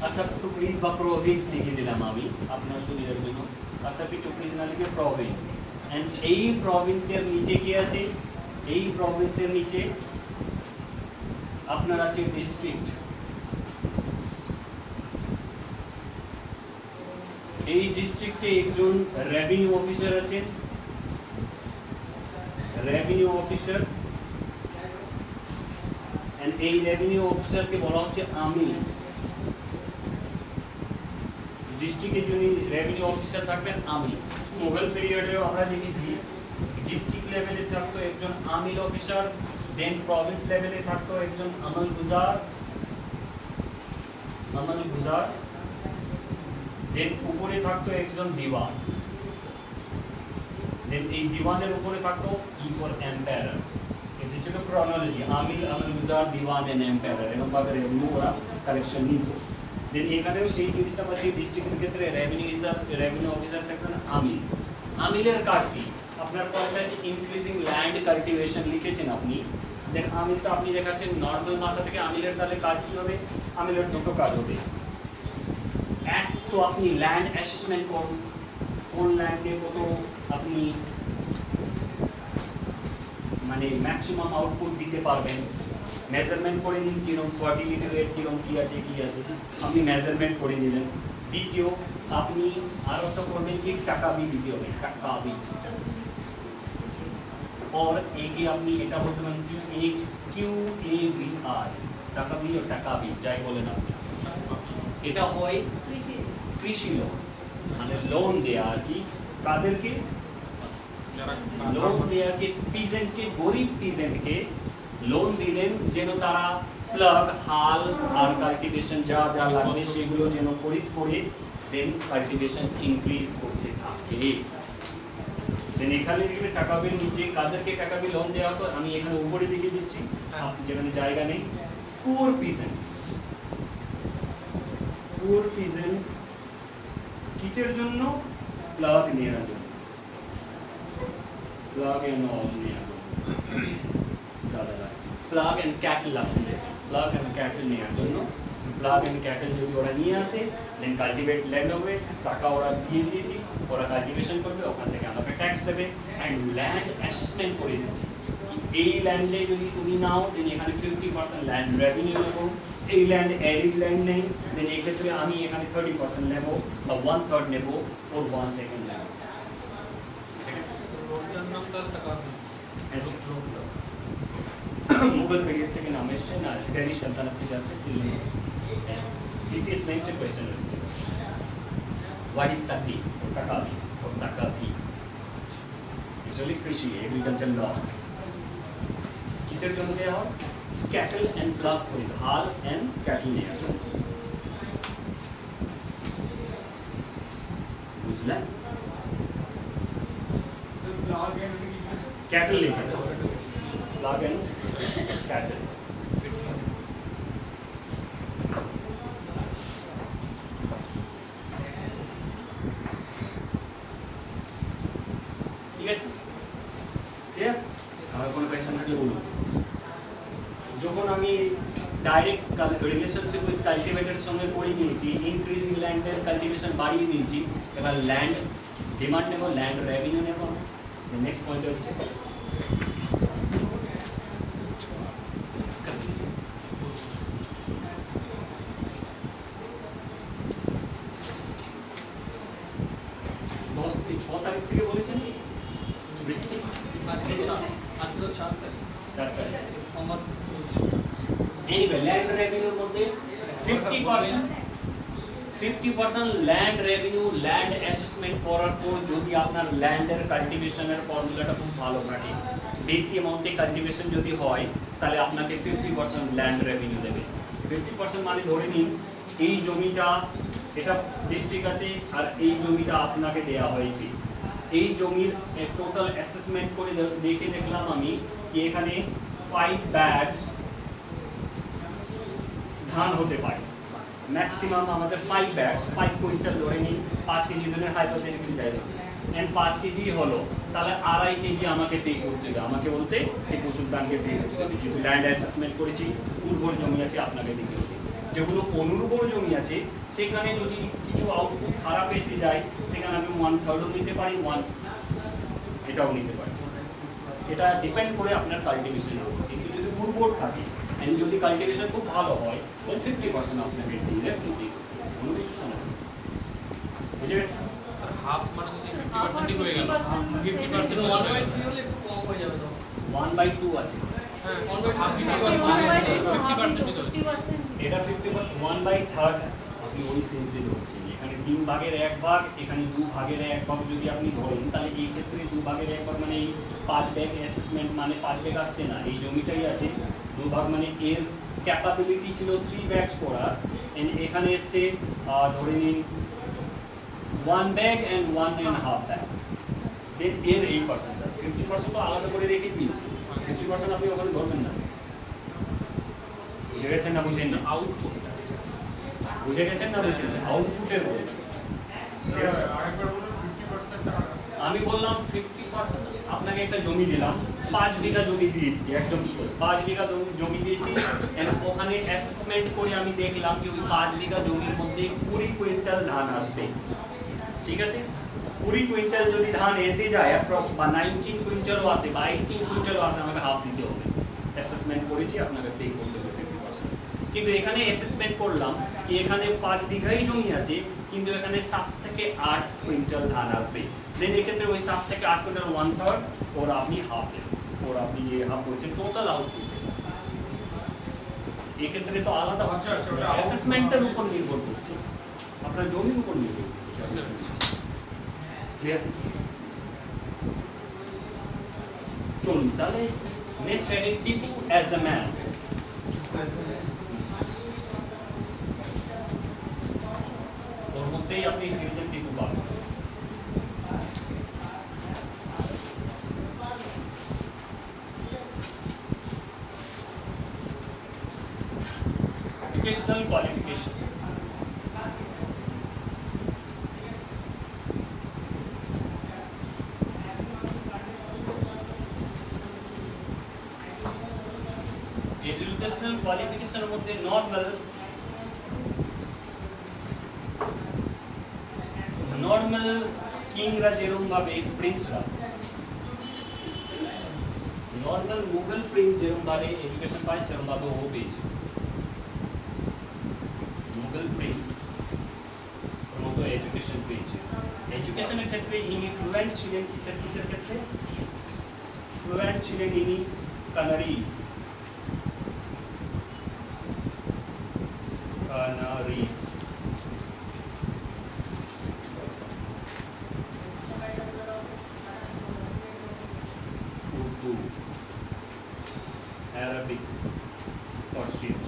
আসাফি টুকরিজ বা প্রভিন্স লিখে দিলাম আমি আপনার সুবিধার জন্য, আসাফি টুকরিজ না লিখে প্রভিন্স, এন্ড এই প্রভিন্সের নিচে কি আছে, এই প্রভিন্সের নিচে আপনার আছে ডিস্ট্রিক্ট, এই ডিস্ট্রিক্টে একজন রেভিনিউ অফিসার আছেন, রেভিনিউ অফিসার, এন্ড এই রেভিনিউ অফিসারকে বলা হচ্ছে আমি। ডিস্ট্রিক্টে যিনি রেভিনিউ অফিসার থাকবেন আমি, মোগল পিরিয়ডেও আমরা দেখেছি ডিস্ট্রিক্ট লেভেলে থাকতো একজন আমিল অফিসার, দেন প্রভিন্স লেভেলে থাকতো একজন আমল গুজার, দেন উপরে থাকতো একজন দিওয়ান, দেন এই দিওয়ানের উপরে থাকতো ই ফর এম্পায়ার। এটা ছিল ক্রোনোলজি, আমিল, আমল গুজার, দিওয়ান এন্ড এম্পায়ার, এরকম ভাবে রেভিনিউ ওরা কালেকশন নিত। দেন এখানেও সেই জিনিসটা পাচ্ছি, ডিস্ট্রিক্টের ক্ষেত্রে রেভিনিউ অফিসার থাকবেন আমিল। আমিলের কাজ কি, আপনার পয়েন্ট আছে ইনক্রিজিং ল্যান্ড কাল্টিভেশন লিখেছেন আপনি, দেন আমিল তো আপনি দেখাচ্ছেন নর্মাল মাথা থেকে, আমিলের তাহলে কাজ কি হবে, আমিলের দুটো কাজ হবে। এক তো আপনি ল্যান্ড অ্যাসেসমেন্ট করুন, কোন ল্যান্ডে কত আপনি মানে ম্যাক্সিমাম আউটপুট দিতে পারবেন। মেজারমেন্ট করে নিন কিরকম ফার্টিলিটি রেট কিরকম কি আছে আপনি মেজারমেন্ট করে নিলেন। দ্বিতীয় আপনি আরো একটা করবেন কি টাকা বি দিতে হবে, টাকা বি। और एक ही আপনি এটা বলতে পারেন QAVR, টাকা বি ও টাকা বি যাই বলেন আপনি। এটা হয় কৃষি লোন, মানে লোন দেয়া আর কি কাদেরকে, লোন দেয়া কে পিজেন্টকে, গরিব পিজেন্টকে লোন দিলেন যেন তারা প্লাগ হাল আর কাল্টিভেশন যা যা লাগবে সেগুলো যেন খরিদ করে দেন কাল্টিভেশন ইনক্রিজ করতে থাকে। দেন এখানে দেখবে টাকা বিল নিচে কাদেরকে টাকা বিল লোন দেওয়া হতো, আমি এখানে উপরে দিকে দিচ্ছি যেখানে জায়গা নেই। পুয়ার পিজেন্ট, পুয়ার পিজেন্ট কিসের জন্য, প্লাগ নেওয়ার জন্য, প্লাগ এন্ড অল নেওয়ার জন্য, প্লাগ এন্ড ক্যাটল আপনাদের, প্লাগ এন্ড ক্যাটল নেওয়ার জন্য। প্লাগ এন্ড ক্যাটল যদি ওরা নিয়ে আসে দেন কাল্টিভেট ল্যান্ড হবে, টাকা ওরা দিয়ে দিয়েছি, ওরা কাল্টিভেশন করবে, ওখান থেকে আমাকে ট্যাক্স দেবে অ্যান্ড ল্যান্ড অ্যাসেসমেন্ট করে দিচ্ছি। এই ল্যান্ডে যদি তুমি নাও দেন এখানে 50% ল্যান্ড রেভিনিউ নেবো। এই ল্যান্ড অ্যারিড ল্যান্ড নেই দেন এই ক্ষেত্রে আমি এখানে 30% নেব বা 1/3 নেব ওর 1 সেকেন্ড নেব। मुगल पीरियड থেকে নাম এসেছে না, দিল্লি সালতানাত থেকে আসছে। This is next question. What is Takdi or Takabi or Takabi? Usually कृषि एग्रीकल्चर लॉ किसের জন্য দেয়া হয়, ক্যাটল এন্ড প্লাগ করে হাল এন্ড ক্যাটল নেয়ার জন্য। বুঝলেন? ক্যাটল লেখা প্লাগ এন্ড ক্যাটল। ঠিক আছে, ক্লিয়ার? আর কোনো কোয়েশ্চেন থাকলে বলুন। যখন আমি ডাইরেক্ট রিলেশনশিপ উইথ কাল্টিভেটের সঙ্গে করে নিয়েছি, ইনক্রিজিং ল্যান্ডের কাল্টিভেশন বাড়িয়ে দিয়েছি, এবার ল্যান্ড ডিমান্ড নেব, ল্যান্ড রেভিনিউ নেব। নেক্সট পয়েন্ট হচ্ছে তারিখ থেকে বলেছেন বৃষ্টি এনিওয়ে ল্যান্ড রেভিনিউর মধ্যে 50% ল্যান্ড রেভিনিউ ল্যান্ড অ্যাসেসমেন্ট করার পর যদি আপনার ল্যান্ডের কাল্টিভেশনের ফর্মুলাটা খুব ভালো থাকে, বেশি অ্যামাউন্টে কাল্টিভেশন যদি হয় তাহলে আপনাকে 50% ল্যান্ড রেভিনিউ দেবে। 50% মানে ধরে নিন এই জমিটা এটা ডিস্ট্রিক্ট আছে আর এই জমিটা আপনাকে দেয়া হয়েছে। এই জমির টোটাল অ্যাসেসমেন্ট করে দেখলাম আমি কি এখানে 5 ব্যাগস ধান হতে পারে, ম্যাক্সিমাম আমাদের 5 ব্যাগস 5 কুইন্টাল ধরে নিই, 5 কেজি ধরে হাইপোথেটিক্যালি যাই এন্ড 5 কেজি হলো, তাহলে 2.5 কেজি আমাকে পে করতে হবে, আমাকে বলতে টিপু সুলতানকে পে করতে হবে। যেহেতু ল্যান্ড অ্যাসেসমেন্ট করেছি, উর্বর জমি আছে আপনাকে দিতে হবে। যেগুলো অনুর্বর জমি আছে সেখানে যদি কিছু আউটপুট খারাপ এসে যায় সেখানে আমি 1/3 নিতে পারি, 1 এটাও নিতে পারি। এটা ডিপেন্ড করে আপনার কাল্টিভেশন হবে। কিন্তু যদি উর্বর থাকে এন্ড যদি কাল্টিভেশন খুব ভালো হয় তাহলে 50% আপনাকে দিলে কোনো কিছু শোনা বুঝে গেছে। হাফ মানে 50% হয়ে গেল, 50% 1/3 হলে একটু কম হয়ে যাবে তো 1/2 আছে। হ্যাঁ 1/2 এটা 50% 1/3 আপনি ওই সেন্সে ধরছেন। এখানে 3 ভাগের 1 ভাগ, এখানে 2 ভাগের 1 ভাগ যদি আপনি ধরেন তাহলে এই ক্ষেত্রে 2 ভাগের 1 ভাগ মানে এই 5 ব্যাগ অ্যাসেসমেন্ট মানে 5 ব্যাগ আসছে না, এই জমিটাই আছে 2 ভাগ মানে এর ক্যাপাবিলিটি ছিল 3 ব্যাগস করার, এন্ড এখানে এসছে ধরে নিন 1 ব্যাগ এন্ড 1.5 ব্যাগ। দেন এর এই পার্সেন্টটা 50% তো আলাদা করে রেখে দিয়েছি, 50% আপনি ওখানে ধরবেন না। বুঝে গেছেন না বুঝেন না? আউটপুট বুঝে গেছেন না বুঝেন না? আউটপুটের বলছি। আরেকবার বলুন 50% আমি বললাম 50% আপনাকে একটা জমি দিলাম, 5 বিঘা জমি দিয়েছি, একদম 5 বিঘা জমি দিয়েছি এন্ড ওখানে অ্যাসেসমেন্ট করে আমি দেখলাম কি ওই 5 বিঘা জমির মধ্যে 20 কুইন্টাল ধান আসবে। ঠিক আছে, 20 কুইন্টাল যদি ধান এসে যায় অ্যাপ্রক্স বা 19 কুইন্টালও আসে বা 18 কুইন্টালও আসে, আমাকে হাফ দিতে হবে। অ্যাসেসমেন্ট করেছি, আপনাকে পে করতে হবে 50%। কিন্তু এখানে অ্যাসেসমেন্ট করলাম কি এখানে 5 বিঘাই জমি আছে, কিন্তু এখানে 7 থেকে 8 কুইন্টাল ধান আসবে, দেন এক্ষেত্রে ওই 7 থেকে 8 কুইন্টাল 1/3 ওর আপনি হাফ দেবেন, ওর আপনি যে হাফ বলছেন টোটাল আউটপুট। এক্ষেত্রে তো আলাদা হচ্ছে, অ্যাসেসমেন্টের উপর নির্ভর করছে, আপনার জমির উপর নির্ভর করছে। ক্লিয়ার? চলুন তাহলে next heading, Tipu as a man. ওর মধ্যেই আপনি সিরিজের টিপু পাবেন। Educational qualification. Educational qualification এর মধ্যে নর্মাল কিংরা যেরকম ভাবে প্রিন্সরা, নর্মাল মুঘল প্রিন্স যেরকম ভাবে এডুকেশন পায় সেরকম ভাবে ও পেয়েছে। মুঘল প্রিন্স ওর মতো এডুকেশন পেয়েছে। এডুকেশনের ক্ষেত্রে ইনি ফ্লুয়েন্ট ছিলেন, কিসের ক্ষেত্রে ফ্লুয়েন্ট ছিলেন ইনি? Kanarese. Urdu, Arabic, Persian.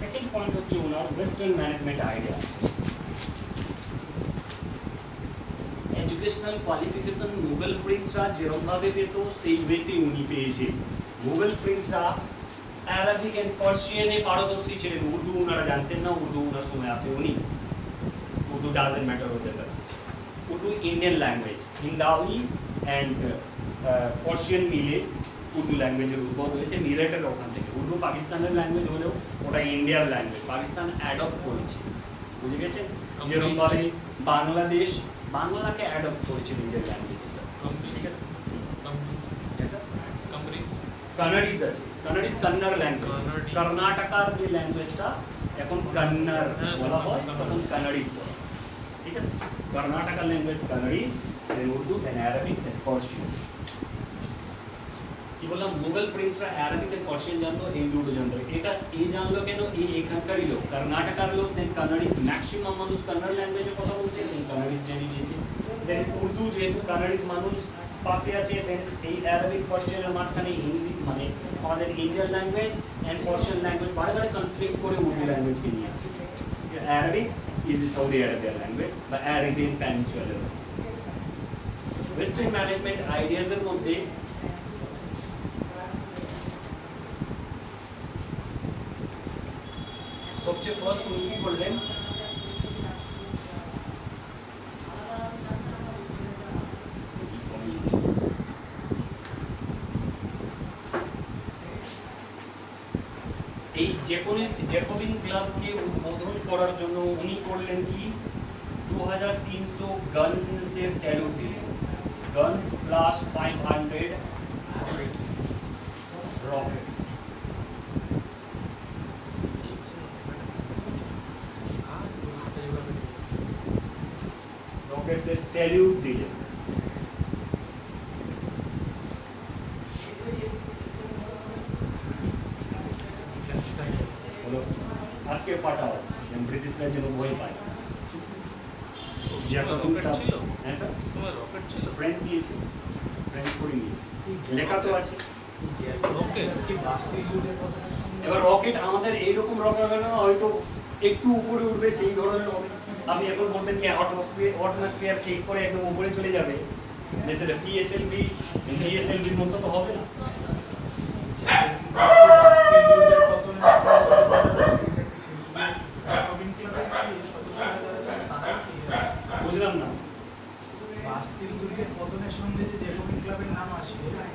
Second point হচ্ছে ওনার western management ideas. Educational qualification Mughal প্রিন্সরা যেরকম ভাবে পেত সেই ওয়েতে উনি পেয়েছেন। মুঘল প্রিন্সরা অ্যারাবিক এন্ড পার্সিয়ানে পারদর্শী ছিলেন, উর্দু ওনারা জানতেন না, উর্দু ওনার সময় আসে উনি, উর্দু ডাজেন্ট ম্যাটার ওদের কাছে। Urdu Indian language, Hindavi and Persian মিলে উর্দু ল্যাঙ্গুয়েজের উদ্ভব হয়েছে, মিলেটের ওখান থেকে। উর্দু পাকিস্তানের ল্যাঙ্গুয়েজ হলেও ওটা ইন্ডিয়ার ল্যাঙ্গুয়েজ, পাকিস্তান অ্যাডপ্ট করেছে, বুঝে গেছেন? যেরকম ভাবে বাংলাদেশ বাংলাকে অ্যাডপ্ট করেছে নিজের ল্যাঙ্গুয়েজে। স্যার কানাডিজ আছে, কানাডিজ কন্নড় ল্যাঙ্গুয়েজ, কর্ণাটকার যে ল্যাঙ্গুয়েজটা এখন কন্নড় বলা হয়, তখন কানাডিজ বলা হয়, ঠিক আছে? কর্ণাটকার ল্যাঙ্গুয়েজ কানাডিজ, দেন উর্দু, দেন অ্যারাবিক, দেন পার্সিয়ান। কি বললাম? মুঘল প্রিন্সরা অ্যারাবিক এন্ড পার্সিয়ান জানতো, এই দুটো জানতো। এটা এই জানলো কেন? এই এখানকারই লোক, কর্ণাটকার লোক, দেন কানাডিজ, ম্যাক্সিমাম মানুষ কন্নড় ল্যাঙ্গুয়েজে কথা বলছে, দেন কানাডিজ জেনে নিয়েছে। দেন উর্দু, যেহেতু কানাডিজ মানুষ পাশে আছে, দেন এই অ্যারাবিক পার্সিয়ানের মাঝখানে হিন্দি, মানে আমাদের Indian language and Persian language বারে কনফ্লিক্ট করে উর্দু ল্যাঙ্গুয়েজকে নিয়ে আসে। Arabic is the Saudi Arabian language বা অ্যারাবিয়ান পেনিনসুলার। ওয়েস্টার্ন ম্যানেজমেন্ট আইডিয়াসের মধ্যে সবচেয়ে ফার্স্ট উনি কি করলেন? এই জ্যাকোবিন ক্লাবকে উদ্বোধন করার জন্য উনি করলেন কি? 2300 গানসের স্যালুট দিলেন, গানস প্লাস 500 রকেটস। রকেটসে স্যালুট দিলেন। আজকে ফাটাও ব্রিটিশরা যেন ভয় পায়। রকেট ছিল, হ্যাঁ স্যার, সময় রকেট ছিল, ফ্রেঞ্চ দিয়েছে, ফ্রেঞ্চ করে নিয়েছে, লেখা তো আছে। রকেট কি বাস্তবিক যুগের কথা? এবার রকেট আমাদের এইরকম রকেট হয়তো একটু উপরে উঠবে সেই ধরনের রকেট। আপনি এখন বলবেন কি অটমসফিয়ার চেক করে একদম উপরে চলে যাবে, যেটা পিএসএলভি জিএসএলভির মতো তো হবে না।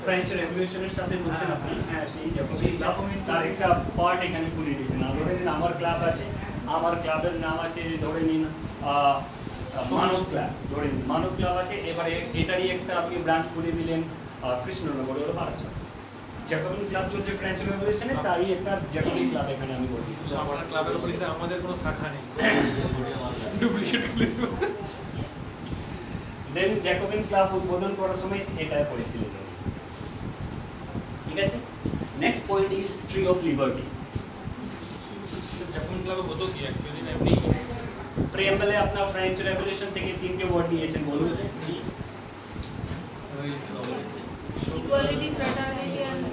ফ্রেঞ্চ রেভলিউশনের সাথে বলছেন আপনি, হ্যাঁ সেই জ্যাকোবিন ক্লাব, তার একটা পার্ট এখানে খুলে দিয়েছেন। ধরে নিন আমার ক্লাব আছে, আমার ক্লাবের নাম আছে ধরে নিন মানব ক্লাব, ধরে নিন মানব ক্লাব আছে, এবারে এটারই একটা আপনি ব্রাঞ্চ খুলে দিলেন কৃষ্ণনগর হলো বারাসাত। জ্যাকোবিন ক্লাব চলছে ফ্রেঞ্চ রেভলিউশনে, তারই একটা জ্যাকোবিন ক্লাব এখানে আমি বলি। আমার ক্লাবের উপরে কিন্তু আমাদের কোনো শাখা নেই, ডুপ্লিকেট দেন জ্যাকোবিন ক্লাব উদ্বোধন করার সময় এটা করেছিলেন, ঠিক আছে। Next point is tree of liberty. Jacobin ক্লাবে হতো কি অ্যাকচুয়ালি এমনি প্রিয়াম্বলে আপনার ফ্রেঞ্চ রেভলিউশন থেকে 3টে ওয়ার্ড নিয়েছেন, বলুন কি? Equality, fraternity and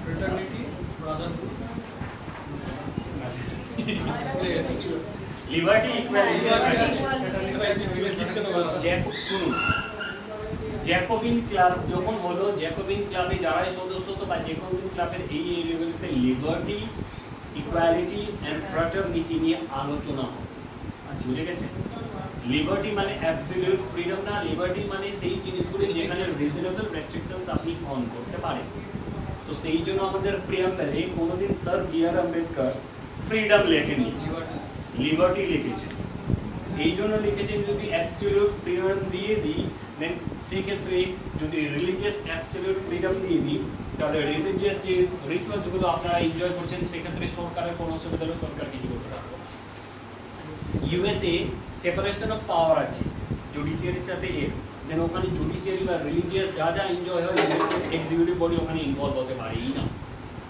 fraternity, brotherhood, liberty, equality, শুনুন, জ্যাকোবিন ক্লাব যখন হলো, জ্যাকোবিন ক্লাবে যারাই সদস্য হতো বা জ্যাকোবিন ক্লাবের এই এরিয়াগুলিতে লিবার্টি, ইকুয়ালিটি অ্যান্ড ফ্র্যাটার্নিটি নিয়ে আলোচনা হয়। বুঝে গেছে? লিবার্টি মানে অ্যাবসলিউট ফ্রিডম না, লিবার্টি মানে সেই জিনিসগুলি যেখানে রিজনেবল রেস্ট্রিকশনস আপনি অন করতে পারেন। তো সেই জন্য আমাদের প্রিয়াম্বলে কোনোদিন স্যার বি.আর. আম্বেদকর ফ্রিডম লেখেনি, লিবার্টি লিখেছেন। এই জন্য লিখেছেন যদি অ্যাবসলিউট ফ্রিডম দিয়ে দিই, দেন সেক্ষেত্রে যদি রিলিজিয়াস অ্যাবসলিউট ফ্রিডম দিয়ে দিই, তাহলে রিলিজিয়াস যে রিচুয়ালসগুলো আপনারা এনজয় করছেন সেক্ষেত্রে সরকারের কোনো অসুবিধা হলে সরকার কিছু করতে পারবে। ইউএসএ সেপারেশন অফ পাওয়ার আছে জুডিশিয়ারির সাথে এর, দেন ওখানে জুডিশিয়ারি বা রিলিজিয়াস যা যা এনজয় হয় এক্সিকিউটিভ বডি ওখানে ইনভলভ হতে পারেই না,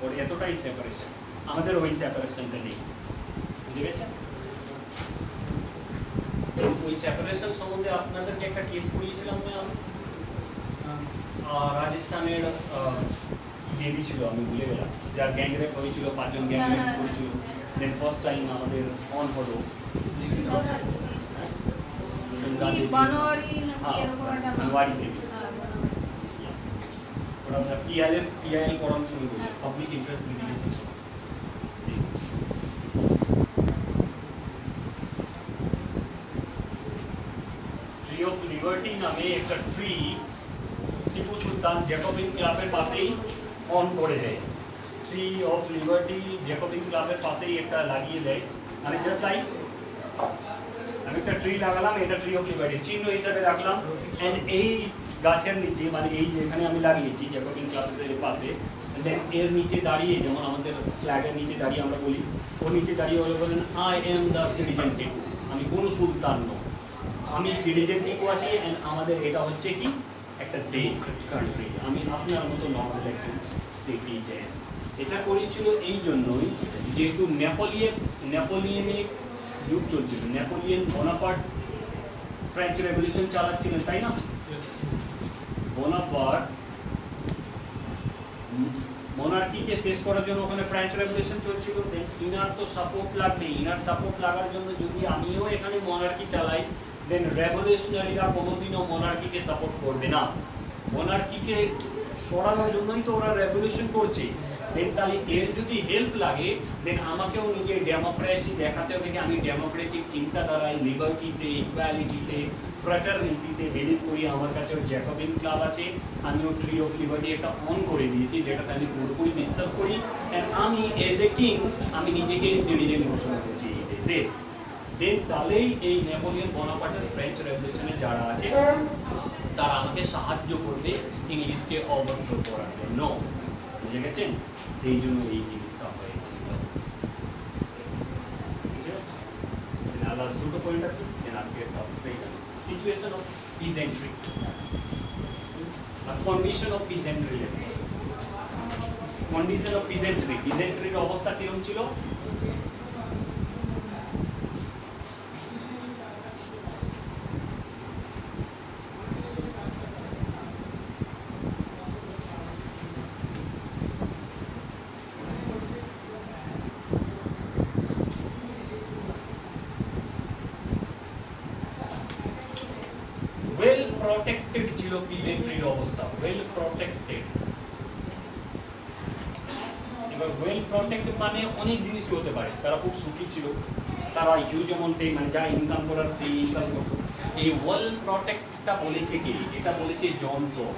ওর এতটাই সেপারেশন। আমাদের ওই সেপারেশনটা নেই, বুঝে গেছেন? ওই সেপারেশন সম্বন্ধে আপনাদেরকে একটা কেস পড়িয়েছিলাম আমি, রাজস্থানের দেবী ছিল আমি ভুলে গেলাম, যার গ্যাংরেপ হয়েছিল, 5 জন গ্যাংরেপ করেছিল, দেন ফার্স্ট টাইম আমাদের অন হলো বানোয়ারি নাকি এরকম একটা নাম। বানোয়ারি দেবী, ওটা আমরা পিআইএল পড়ানোর শুরু করি, public interest litigation. Tree of liberty নামে একটা ট্রি টিপু সুলতান জ্যাকোবিন ক্লাবের পাশেই অন করে দেয়। ট্রি অফ লিবার্টি জ্যাকোবিন ক্লাবের পাশেই একটা লাগিয়ে দেয়, মানে জাস্ট লাইক আমি একটা ট্রি লাগালাম, এটা ট্রি অফ লিবার্টি চিহ্ন হিসাবে রাখলাম, এন্ড এই গাছের নিচে মানে এই যেখানে আমি লাগিয়েছি জ্যাকোবিন ক্লাবের পাশে, দেন এর নিচে দাঁড়িয়ে, যেমন আমাদের ফ্ল্যাগের নিচে দাঁড়িয়ে আমরা বলি, ওর নিচে দাঁড়িয়ে বলেন I am the citizen Tipu, আমি কোনো সুলতান নই, আমি সিটিজেন টিপু আছি, এন্ড আমাদের এটা হচ্ছে কি একটা দেশ, কান্ট্রি, আমি আপনার মতো নর্মাল একটা সিটিজেন। এটা করেছিল এই জন্যই যেহেতু নেপোলিয়নের যুগ চলছিল, নেপোলিয়ন বোনাপার্ট ফ্রেঞ্চ রেভলিউশন চালাচ্ছিলেন, তাই না? বোনাপার্ট মোনার্কিকে শেষ করার জন্য ওখানে ফ্রেঞ্চ রেভলিউশন চলছিল, দেন ইনার তো সাপোর্ট লাগবে, ইনার সাপোর্ট লাগার জন্য যদি আমিও এখানে মনার্কি চালাই, দেন রেভলিউশনারিরা কোনোদিনও মনার্কিকে সাপোর্ট করবে না, মনার্কিকে সরানোর জন্যই তো ওরা রেভলিউশন করছে। দেন তাহলে এর যদি হেল্প লাগে, দেন আমাকেও নিজের ডেমোক্রেসি দেখাতে হবে কি আমি ডেমোক্রেটিক চিন্তাধারায়, লিবার্টিতে, ইকুয়ালিটিতে, ফ্র্যাটার্নিটিতে বিলিভ করি। আমার কাছেও জ্যাকোবিন ক্লাব আছে, আমিও ট্রি অফ লিবার্টি একটা অন করে দিয়েছি, যেটাতে আমি পুরোপুরি বিশ্বাস করি, অ্যান্ড আমি এজ এ কিং আমি নিজেকে সিটিজেন ঘোষণা করছি এই দেশে। দেন তাহলেই এই নেপোলিয়ন বোনাপার্টের ফ্রেঞ্চ রেভলিউশনে যারা আছে তারা আমাকে সাহায্য করবে ইংলিশকে অবদ্ধ করার জন্য, বুঝে গেছেন? সেই জন্য এই জিনিসটা হয়েছিল। লাস্ট দুটো পয়েন্ট আছে, দেন আজকে situation of peasantry, condition of peasantry. Condition of peasantry, পিজেন্ট্রির অবস্থা কিরকম ছিল? প্রটেক্টেড ছিল পিজেন্ট্রির অবস্থা, ওয়েল প্রটেক্টেড। এবার ওয়েল প্রটেক্টেড মানে অনেক জিনিস হতে পারে, তারা খুব সুখী ছিল, তারা হিউজ অ্যামাউন্টে মানে যা ইনকাম করার সেই ইনকাম করতো। এই ওয়েল প্রটেক্টটা বলেছে কি? এটা বলেছে জনসন।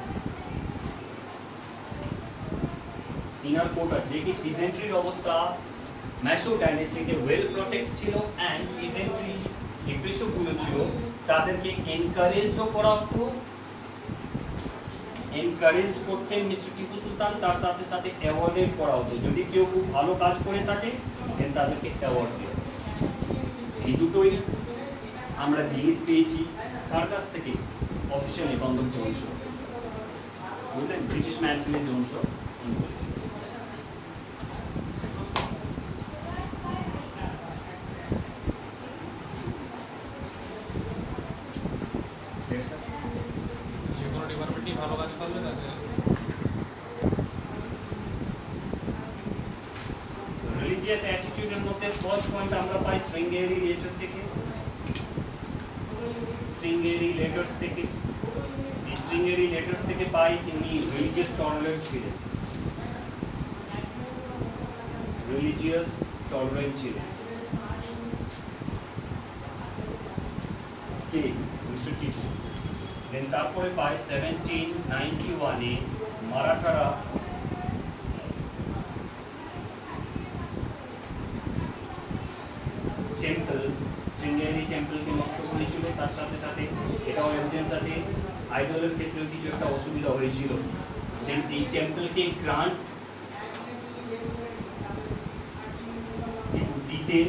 ইনার কোট আছে কি পিজেন্ট্রির অবস্থা ম্যাসো ডাইনেস্টিতে ওয়েল প্রোটেক্ট ছিল অ্যান্ড পিজেন্ট্রি যে কৃষকগুলো ছিল তাদেরকে এনকারেজও করা হতো, এনকারেজ করতেন মিস্টার টিপু সুলতান, তার সাথে সাথে অ্যাওয়ার্ডেড করা হতো। যদি কেউ খুব ভালো কাজ করে থাকে দেন তাদেরকে অ্যাওয়ার্ড দেওয়া। এই দুটোই আমরা জিনিস পেয়েছি কার কাছ থেকে? অফিসিয়াল নিবন্ধক জোনস, বুঝলেন? ব্রিটিশ ম্যান ছিলেন জোনস। যে কোনো ডিপার্টমেন্টই ভালো কাজ করলে তাকে রিলিজিয়াস অ্যাটিটিউডের মধ্যে ফার্স্ট পয়েন্ট আমরা পাই শ্রীঙ্গেরি লেটার থেকে, শ্রীঙ্গেরি লেটার্স থেকে। এই শ্রীঙ্গেরি লেটার্স থেকে পাই তিনি রিলিজিয়াস টলারেন্ট ছিলেন, রিলিজিয়াস টলারেন্ট ছিলেন কে? মিস্টার টিপু। দেন তারপরে পাই 1791-এ মারাঠারা টেম্পল, শ্রীঙ্গেরি টেম্পলকে নষ্ট করেছিল। তার সাথে সাথে এটাও এভিডেন্স আছে আইডলের ক্ষেত্রেও কিছু একটা অসুবিধা হয়েছিল। দেন এই টেম্পলকে গ্রান্ট দিতেন,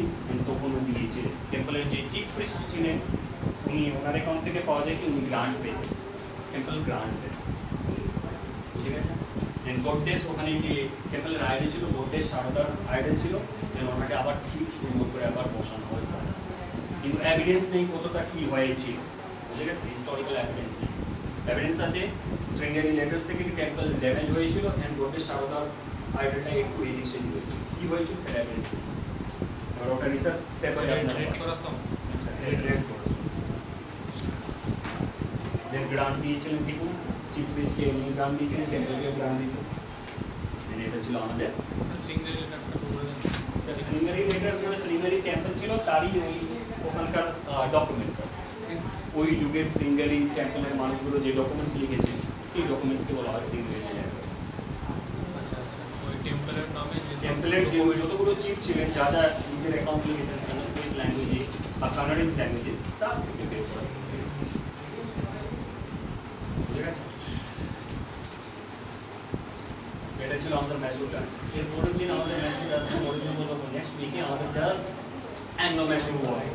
তখনও দিয়েছিলেন। টেম্পলের যে চিফ প্রিস্ট ছিলেন উনি, ওনার অ্যাকাউন্ট থেকে পাওয়া যায় কি উনি গ্রান্ট পেতেন, টেম্পল গ্রান্ট পেতেন, বুঝে গেছে? দেন গডেস, ওখানে যে টেম্পলের আইডল ছিল গডেস সারদার আইডল ছিল, দেন ওনাকে আবার ঠিক সুন্দর করে আবার বসানো হয়েছে। কিন্তু এভিডেন্স নেই কতটা কি হয়েছিল, বুঝে গেছে? হিস্টোরিক্যাল এভিডেন্স নেই। এভিডেন্স আছে শ্রীঙ্গেরি লেটার্স থেকে কি টেম্পল ড্যামেজ হয়েছিল অ্যান্ড গডেস সারদার আইডলটা একটু এদিক সেদিক হয়েছিল। কী হয়েছিল সেটা এভিডেন্স নেই। এবার ওটা রিসার্চ পেপারে রেড করাতাম রেড করেছে। দেন গ্রান্ট দিয়েছিলেন টিপু, চিফ প্রিস্টকে উনি গ্রান্ট দিয়েছিলেন, টেম্পলকে গ্রান্ট দিত। দেন এটা ছিল আমাদের শ্রীঙ্গেরি লেটারটা করে দেন। স্যার শ্রীঙ্গেরি লেটার্স মানে শ্রীঙ্গেরি টেম্পল ছিল তারই ওই ওখানকার ডকুমেন্টস। ওই যুগের শ্রীঙ্গেরি টেম্পলের মানুষগুলো যে ডকুমেন্টস লিখেছে সেই ডকুমেন্টসকে বলা হয় শ্রীঙ্গেরি লেটার্স। আচ্ছা আচ্ছা, ওই টেম্পলের নামে যে টেম্পলের যে যতগুলো চিফ ছিলেন যা যা নিজের অ্যাকাউন্ট লিখেছেন সংস্কৃত ল্যাঙ্গুয়েজে বা কানাডিজ ল্যাঙ্গুয়েজে, তার থেকে বেশ আছে। ঠিক আছে, এটা ছিল আমাদের ম্যাসুর ডান্স। এর পরের দিন আমাদের ম্যাসুর ডান্স পরের দিন বলবো নেক্সট উইকে আমাদের জাস্ট অ্যাংলো ম্যাসুর ওয়ার।